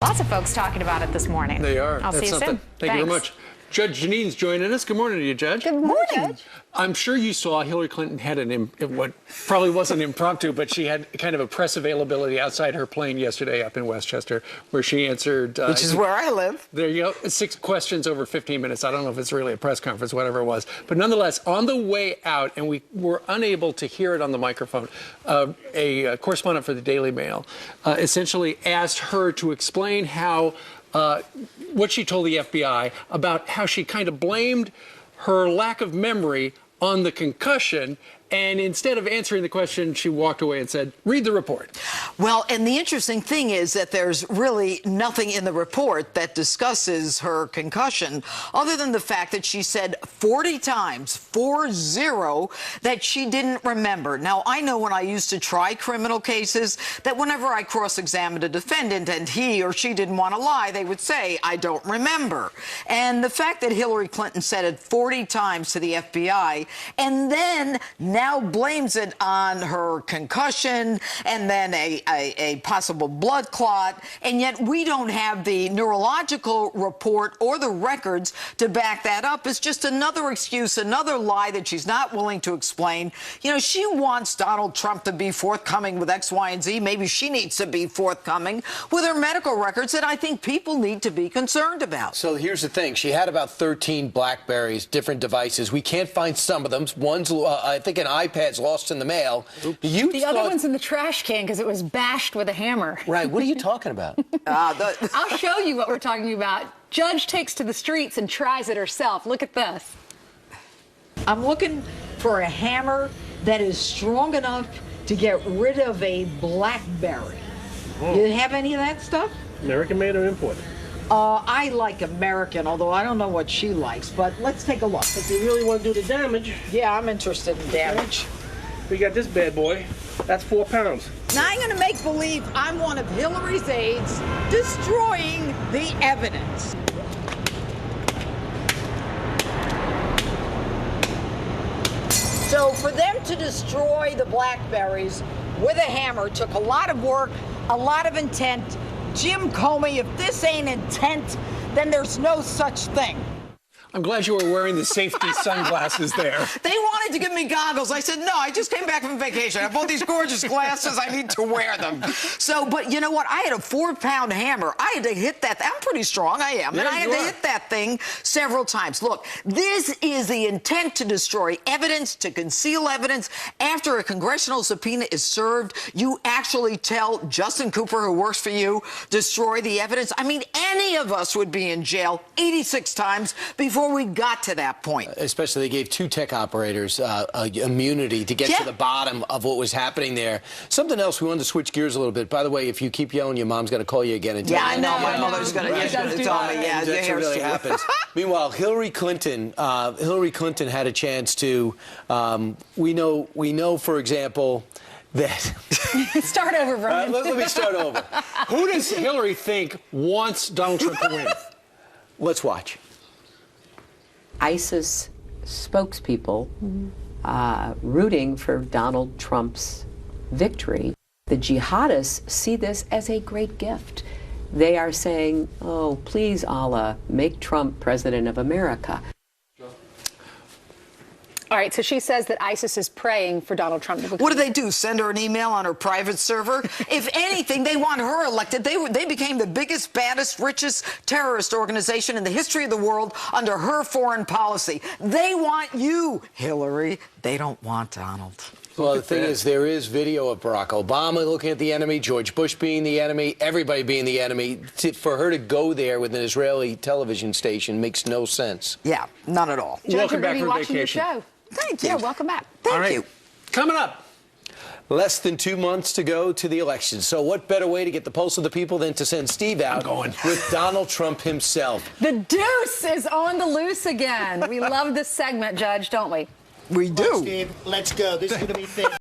Lots of folks talking about it this morning. They are. I'll see you soon. Thank you very much. Judge Jeanine's joining us. Good morning to you, Judge. Good morning. I'm sure you saw Hillary Clinton had what probably wasn't impromptu, but she had kind of a press availability outside her plane yesterday up in Westchester, where she answered... which is where I live. There you go. 6 questions over 15 minutes. I don't know if it's really a press conference, whatever it was. But nonetheless, on the way out, and we were unable to hear it on the microphone, a correspondent for the Daily Mail essentially asked her to explain how... what she told the FBI about how she kind of blamed her lack of memory on the concussion, and instead of answering the question, she walked away and said, read the report. Well, and the interesting thing is that there's really nothing in the report that discusses her concussion other than the fact that she said 40 times, 40, that she didn't remember. Now, I know when I used to try criminal cases that whenever I cross-examined a defendant and he or she didn't want to lie, they would say, I don't remember. And the fact that Hillary Clinton said it 40 times to the FBI and then now blames it on her concussion and then a possible blood clot, and yet we don't have the neurological report or the records to back that up. It's just another excuse, another lie that she's not willing to explain. You know, she wants Donald Trump to be forthcoming with X, Y, and Z. Maybe she needs to be forthcoming with her medical records that I think people need to be concerned about. So here's the thing. She had about 13 BlackBerries, different devices. We can't find some of them. One's, I think, an iPad's lost in the mail. The other one's in the trash can because it was bashed with a hammer. Right. What are you talking about? I'll show you what we're talking about. Judge takes to the streets and tries it herself. Look at this. I'm looking for a hammer that is strong enough to get rid of a BlackBerry. You have any of that stuff? American made or imported? I like American, although I don't know what she likes, but let's take a look. If you really want to do the damage, Yeah, I'm interested in damage. we got this bad boy. That's 4 pounds. Now I'm going to make believe I'm one of Hillary's aides destroying the evidence. So for them to destroy the BlackBerries with a hammer took a lot of work, a lot of intent. Jim Comey, if this ain't intent, then there's no such thing. I'm glad you were wearing the safety sunglasses there. They wanted to give me goggles. I said, no, I just came back from vacation. I bought these gorgeous glasses. I need to wear them. So, but you know what? I had a 4-pound hammer. I had to hit that. I'm pretty strong. I am. Yeah, and I had to hit that thing several times. Look, this is the intent to destroy evidence, to conceal evidence. After a congressional subpoena is served, you actually tell Justin Cooper, who works for you, destroy the evidence. I mean, any of us would be in jail 86 times before we got to that point. Especially they gave 2 tech operators immunity to get to the bottom of what was happening there. Something else, we wanted to switch gears a little bit. By the way, if you keep yelling, your mom's going to call you again. And I know. My mother's going to tell me. Yeah, that's what really happens. Meanwhile, Hillary Clinton had a chance to. We know, for example, that. Start over, Brian. Let me start over. Who does Hillary think wants Donald Trump to win? Let's watch. ISIS spokespeople rooting for Donald Trump's victory. The jihadists see this as a great gift. They are saying, oh, please, Allah, make Trump president of America. All right, so she says that ISIS is praying for Donald Trump to become... What do they do? Send her an email on her private server? If anything, they want her elected. They became the biggest, baddest, richest terrorist organization in the history of the world under her foreign policy. They want you, Hillary. They don't want Donald. Well, the thing is, there is video of Barack Obama looking at the enemy, George Bush being the enemy, everybody being the enemy. For her to go there with an Israeli television station makes no sense. Yeah, none at all. Judge, Welcome we're back gonna be from watching vacation. your show. Thank you. Yeah, welcome back. Thank you. Coming up. Less than 2 months to go to the election. So what better way to get the pulse of the people than to send Steve out with Donald Trump himself? The deuce is on the loose again. We love this segment, Judge, don't we? We do. Steve, let's go. This is going to be thick.